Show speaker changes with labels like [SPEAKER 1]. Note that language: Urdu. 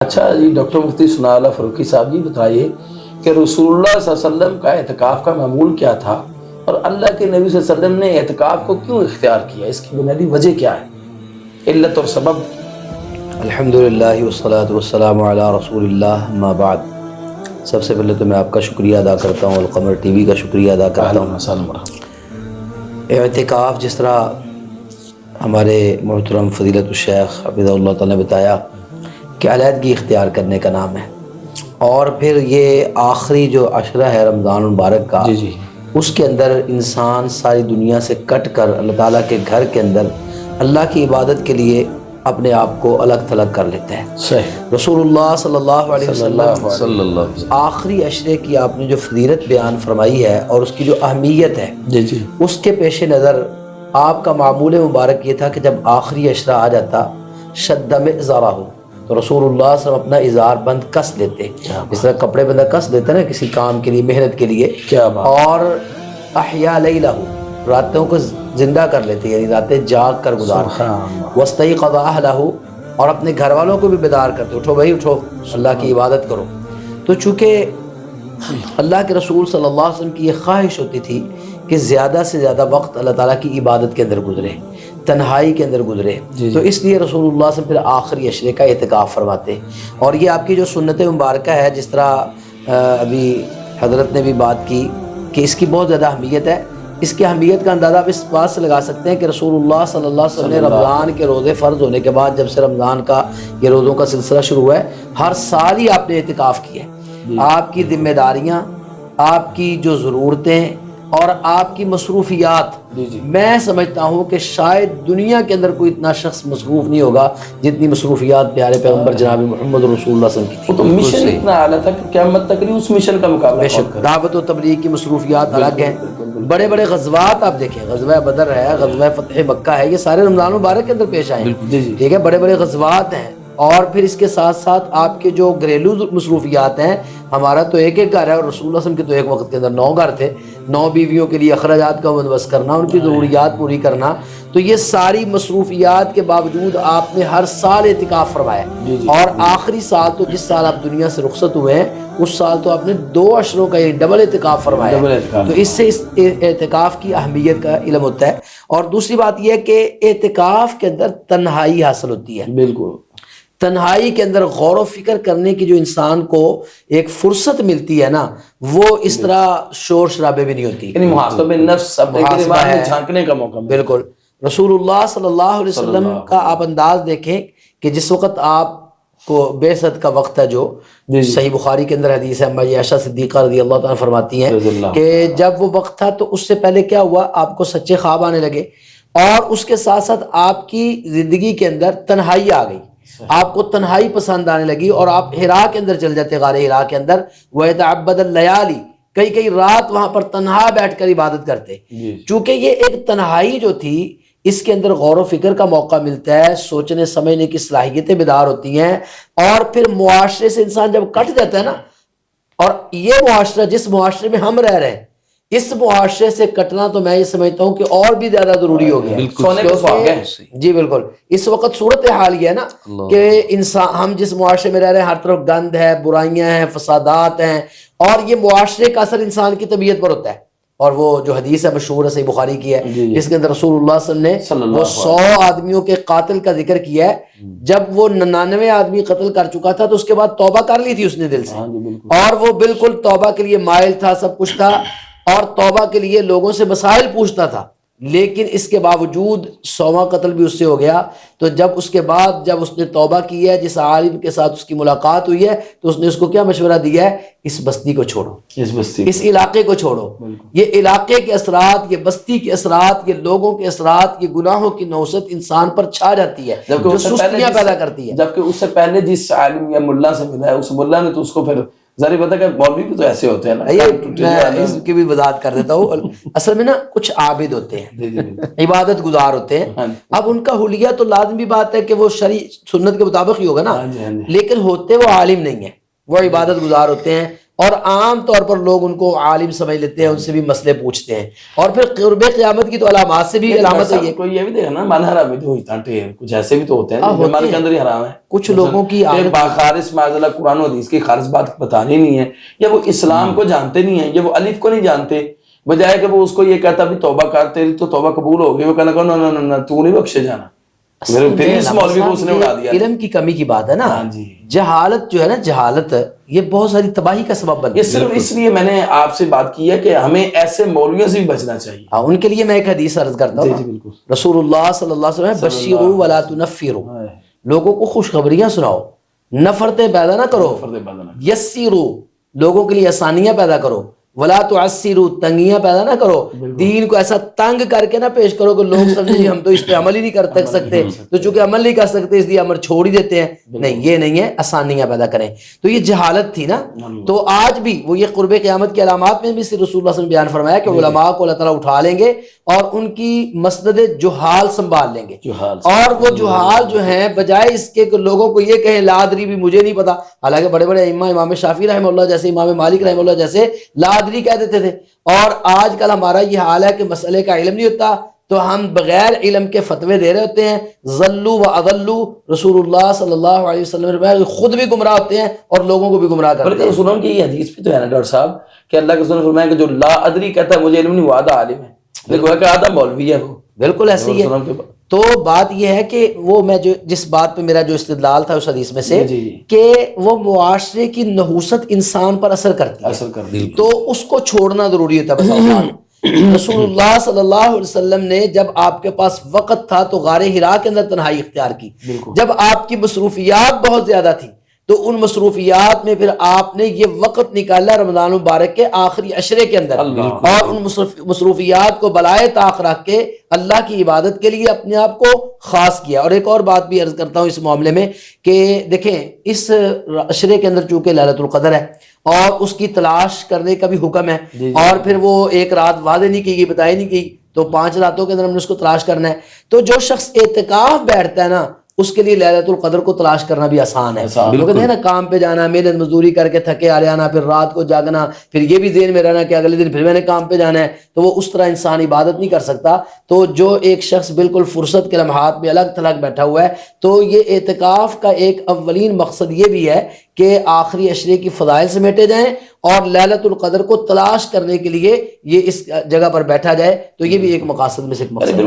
[SPEAKER 1] اچھا جی، ڈاکٹر مفتی ثناء اللہ فاروقی صاحب جی بتائیے کہ رسول اللہ صلی اللہ علیہ وسلم کا اعتکاف کا معمول کیا تھا اور اللہ کے نبی صلی اللہ علیہ وسلم نے اعتکاف کو کیوں اختیار کیا، اس کی بنیادی وجہ کیا ہے، علت اور سبب؟
[SPEAKER 2] الحمدللہ والصلاة والسلام علی رسول اللہ، اما بعد۔ سب سے پہلے تو میں آپ کا شکریہ ادا کرتا ہوں، القمر ٹی وی کا شکریہ ادا کرتا ہوں۔ اعتکاف جس طرح ہمارے محترم فضیلت الشیخ حفظہ اللہ تعالیٰ نے بتایا کہ علیحدگی اختیار کرنے کا نام ہے، اور پھر یہ آخری جو عشرہ ہے رمضان المبارک کا،
[SPEAKER 1] جی
[SPEAKER 2] اس کے اندر انسان ساری دنیا سے کٹ کر اللہ تعالیٰ کے گھر کے اندر اللہ کی عبادت کے لیے اپنے آپ کو الگ تھلگ کر لیتا ہے۔
[SPEAKER 1] صحیح۔
[SPEAKER 2] رسول اللہ صلی اللہ علیہ وسلم آخری عشرے کی آپ نے جو فضیلت بیان فرمائی ہے اور اس کی جو اہمیت ہے،
[SPEAKER 1] جی
[SPEAKER 2] اس کے پیش نظر آپ کا معمول مبارک یہ تھا کہ جب آخری عشرہ آ جاتا شد مئزرہ، تو رسول اللہ صلی اللہ علیہ وسلم اپنا ازار بند کس لیتے، جس طرح کپڑے بندہ کس لیتا نا کسی کام کے لیے، محنت کے لیے، اور احیا لیلہ، راتوں کو زندہ کر لیتے، یعنی راتیں جاگ کر گزارتے، واستیقظ اہلہ، اور اپنے گھر والوں کو بھی بیدار کرتے، اٹھو بھائی اٹھو، اللہ کی عبادت کرو۔ تو چونکہ اللہ کے رسول صلی اللہ علیہ وسلم کی یہ خواہش ہوتی تھی کہ زیادہ سے زیادہ وقت اللہ تعالیٰ کی عبادت کے اندر گزرے، تنہائی کے اندر گزرے، تو اس لیے رسول اللہ صلی اللہ علیہ وسلم پھر آخری عشرے کا اعتکاف فرماتے، اور یہ آپ کی جو سنت مبارکہ ہے، جس طرح ابھی حضرت نے بھی بات کی کہ اس کی بہت زیادہ اہمیت ہے۔ اس کی اہمیت کا اندازہ آپ اس بات سے لگا سکتے ہیں کہ رسول اللہ صلی اللہ علیہ وسلم نے رمضان کے روزے فرض ہونے کے بعد، جب سے رمضان کا یہ روزوں کا سلسلہ شروع ہوا ہے، ہر سال ہی آپ نے اعتکاف کیا ہے۔ آپ کی ذمہ داریاں، آپ کی جو ضرورتیں اور آپ کی مصروفیات، میں سمجھتا ہوں کہ شاید دنیا کے اندر کوئی اتنا شخص مصروف نہیں ہوگا جتنی مصروفیات پیارے پیغمبر جناب محمد رسول اللہ صلی اللہ علیہ وسلم کی تھی۔
[SPEAKER 1] تو مشن اتنا اعلیٰ تھا کہ قیامت تک نہیں اس مشن کا مقابلہ
[SPEAKER 2] بے شک دعوت و تبلیغ کی مصروفیات الگ ہیں، بڑے بڑے غزوات آپ دیکھیں، غزوہ بدر ہے، غزوہ فتح مکہ ہے، یہ سارے رمضان مبارک کے اندر پیش آئے ہیں، ٹھیک ہے، بڑے بڑے غزوات ہیں، اور پھر اس کے ساتھ ساتھ آپ کے جو گھریلو مصروفیات ہیں، ہمارا تو ایک ایک گھر ہے، اور رسول اللہ صلی اللہ علیہ وسلم کے تو ایک وقت کے اندر 9 گھر تھے، 9 بیویوں کے لیے اخراجات کا بندوبست کرنا، ان کی ضروریات پوری کرنا، تو یہ ساری مصروفیات کے باوجود آپ نے ہر سال اعتکاف فرمایا، اور آخری سال تو جس سال آپ دنیا سے رخصت ہوئے ہیں اس سال تو آپ نے 2 عشروں کا یہ ڈبل اعتکاف فرمایا، تو اس سے اس اعتکاف کی اہمیت کا علم ہوتا ہے۔ اور دوسری بات یہ ہے کہ اعتکاف کے اندر تنہائی حاصل ہوتی ہے،
[SPEAKER 1] بالکل،
[SPEAKER 2] تنہائی کے اندر غور و فکر کرنے کی جو انسان کو ایک فرصت ملتی ہے نا، وہ اس طرح شور شرابے بھی نہیں ہوتی،
[SPEAKER 1] یعنی محاسبہ نفس، اپنے ایمان میں جھانکنے کا موقع ملتا ہے۔
[SPEAKER 2] بالکل۔ رسول اللہ صلی اللہ علیہ وسلم کا آپ انداز دیکھیں کہ جس وقت آپ کو بعثت کا وقت ہے، جو صحیح بخاری کے اندر حدیث ہے، اما عائشہ صدیقہ رضی اللہ تعالیٰ فرماتی ہیں کہ جب وہ وقت تھا تو اس سے پہلے کیا ہوا، آپ کو سچے خواب آنے لگے، اور اس کے ساتھ ساتھ آپ کی زندگی کے اندر تنہائی آ گئی، آپ کو تنہائی پسند آنے لگی، اور آپ حرا کے اندر چل جاتے، غار حرا کے اندر، وَيَتَعَبَّدَ اللَّيَالِي، کئی رات وہاں پر تنہا بیٹھ کر عبادت کرتے، چونکہ یہ ایک تنہائی جو تھی، اس کے اندر غور و فکر کا موقع ملتا ہے، سوچنے سمجھنے کی صلاحیتیں بیدار ہوتی ہیں، اور پھر معاشرے سے انسان جب کٹ جاتا ہے نا، اور یہ معاشرہ جس معاشرے میں ہم رہ رہے ہیں، اس معاشرے سے کٹنا تو میں یہ سمجھتا ہوں کہ اور بھی زیادہ ضروری ہو گیا۔ جی بالکل، اس وقت صورتحال یہ ہے نا کہ انسان، ہم جس معاشرے میں رہ رہے ہیں، ہر طرف گند ہے، برائیاں ہیں، فسادات ہیں، اور یہ معاشرے کا اثر انسان کی طبیعت پر ہوتا ہے۔ اور وہ جو حدیث ہے مشہور ہے، صحیح بخاری کی ہے، جس کے اندر رسول اللہ صلی اللہ علیہ وسلم نے وہ 100 آدمیوں کے قاتل کا ذکر کیا ہے، جب وہ 99 آدمی قتل کر چکا تھا تو اس کے بعد توبہ کر لی تھی اس نے دل سے، اور وہ بالکل توبہ کے لیے مائل تھا، سب کچھ تھا، اور توبہ کے لیے لوگوں سے مسائل پوچھتا تھا، لیکن اس کے باوجود 100واں قتل بھی اس سے ہو گیا۔ تو جب اس کے بعد جب اس نے توبہ کی ہے، جس عالم کے ساتھ اس کی ملاقات ہوئی ہے، تو اس نے اس کو کیا مشورہ دیا ہے، اس بستی کو چھوڑو، اس علاقے کو چھوڑو، یہ علاقے کے اثرات، یہ بستی کے اثرات، یہ لوگوں کے اثرات، یہ گناہوں کی نوست انسان پر چھا جاتی ہے، جو سستیاں پیدا کرتی ہے۔
[SPEAKER 1] جبکہ اس سے پہلے جس عالم یا ملا سے ملا ہے، اس ملا نے تو اس کو پھر ظاہر پتا کہ مولوی بھی تو ایسے ہوتے ہیں نا،
[SPEAKER 2] میں اس کی بھی وضاحت کر دیتا ہوں۔ اصل میں نا کچھ عابد ہوتے ہیں، عبادت گزار ہوتے ہیں، اب ان کا حلیہ تو لازمی بات ہے کہ وہ شرعی سنت کے مطابق ہی ہوگا نا، لیکن ہوتے وہ عالم نہیں ہیں، وہ عبادت گزار ہوتے ہیں، اور عام طور پر لوگ ان کو عالم سمجھ لیتے ہیں، ان سے بھی مسئلے پوچھتے ہیں، اور پھر قرب قیامت کی تو علامات سے بھی علامت ہے یہ.
[SPEAKER 1] کوئی یہ بھی دیکھا نا من حرام تو ہوتا ٹھیر، کچھ ایسے بھی تو ہوتے ہیں جو من کے اندر ہی حرام ہے.
[SPEAKER 2] کچھ لوگوں کی
[SPEAKER 1] خالص معاذ اللہ قرآن و حدیث کی خالص بات بتانی نہیں ہے، یا وہ اسلام کو جانتے نہیں ہیں، یا وہ الف کو نہیں جانتے، بجائے کہ وہ اس کو یہ کہتا بھی توبہ کر، تیری تو توبہ قبول ہو گئی، وہ کہنا نہ تو نہیں بخشے جانا. اس مولوی کو اس نے اڑا دیا.
[SPEAKER 2] علم کی کمی کی بات ہے نا. جہالت جو ہے نا، جہالت یہ بہت ساری تباہی کا سبب بنتی ہے.
[SPEAKER 1] یہ صرف اس لیے میں نے آپ سے بات کی ہے کہ ہمیں ایسے مولویوں سے بھی بچنا چاہیے.
[SPEAKER 2] ان کے لیے میں ایک حدیث عرض کرتا ہوں. رسول اللہ صلی اللہ علیہ وسلم بشیروا ولا تنفروا، لوگوں کو خوشخبریاں سناؤ، نفرتیں پیدا نہ کرو. یسروا، لوگوں کے لیے آسانیاں پیدا کرو. ولا تعسروا، تنگیاں پیدا نہ کرو. دین کو ایسا تنگ کر کے نہ پیش کرو کہ لوگ سمجھیں کہ ہم تو اس پہ عمل ہی نہیں کر سکتے، تو چونکہ عمل نہیں کر سکتے اس لیے عمل چھوڑ ہی دیتے ہیں. نہیں، یہ نہیں ہے، آسانیاں پیدا کریں. تو یہ جہالت تھی نا. تو آج بھی وہ یہ قرب قیامت کی علامات میں بھی رسول اللہ صلی اللہ علیہ وسلم بیان فرمایا کہ علماء کو اللہ تعالیٰ اٹھا لیں گے اور ان کی مسند جہال سنبھال لیں گے. اور وہ جہال جو ہیں، بجائے اس کے کہ لوگوں کو یہ کہیں لا ادری بھی مجھے نہیں پتا، حالانکہ بڑے بڑے ائمہ، امام شافعی رحمہ اللہ جیسے، امام مالک رحمہ اللہ جیسے لا ادری کہہ دیتے تھے. اور آج کل ہمارا یہ حال ہے کہ مسئلے کا علم نہیں ہوتا تو ہم بغیر علم کے فتوے دے رہے ہوتے ہیں. ذلوا واضلوا، رسول اللہ صلی اللہ علیہ وسلم خود بھی گمراہ ہوتے ہیں اور لوگوں کو بھی گمراہ کرتے ہیں.
[SPEAKER 1] رسول اللہ کی یہ حدیث بھی تو ہے نا ڈاکٹر صاحب کہ اللہ کے رسول نے فرمایا کہ جو لا ادری کہتا ہے مجھے علم نہیں، وہ آدھا عالم ہے، لیکن کہ آدھا مولوی ہے. وہ
[SPEAKER 2] بالکل ایسے ہی ہے. تو بات یہ ہے کہ وہ میں جو جس بات پہ میرا جو استدلال تھا اس حدیث میں سے کہ وہ معاشرے کی نحوست انسان پر اثر کرتی ہے، تو اس کو چھوڑنا ضروری ہوتا ہے. رسول اللہ صلی اللہ علیہ وسلم نے جب آپ کے پاس وقت تھا تو غار حرا کے اندر تنہائی اختیار کی. جب آپ کی مصروفیات بہت زیادہ تھی تو ان مصروفیات میں پھر آپ نے یہ وقت نکالا رمضان مبارک کے آخری عشرے کے اندر، اور ان مصروفیات کو بلائے طاق رکھ کے اللہ کی عبادت کے لیے اپنے آپ کو خاص کیا. اور ایک اور بات بھی عرض کرتا ہوں اس معاملے میں کہ دیکھیں اس عشرے کے اندر چونکہ لیلۃ القدر ہے اور اس کی تلاش کرنے کا بھی حکم ہے، اور پھر وہ ایک رات واضح نہیں کی گئی، بتائی نہیں گئی، تو 5 راتوں کے اندر ہم نے اس کو تلاش کرنا ہے. تو جو شخص اعتکاف بیٹھتا ہے نا اس کے لیے لیلۃ القدر کو تلاش کرنا بھی آسان ہے. لوگ کہتے ہیں نا کام پہ جانا، محنت مزدوری کر کے تھکے آ جانا، پھر رات کو جاگنا، پھر یہ بھی ذہن میں رہنا کہ اگلے دن پھر میں نے کام پہ جانا ہے، تو وہ اس طرح انسان عبادت نہیں کر سکتا. تو جو ایک شخص بالکل فرصت کے لمحات میں الگ تھلگ بیٹھا ہوا ہے، تو یہ اعتکاف کا ایک اولین مقصد یہ بھی ہے کہ آخری عشرے کی فضائل سمیٹے جائیں اور لیلۃ القدر کو تلاش کرنے کے لیے یہ اس جگہ پر بیٹھا جائے. تو یہ بھی ایک مقاصد میں سے ایک مقصد ہے.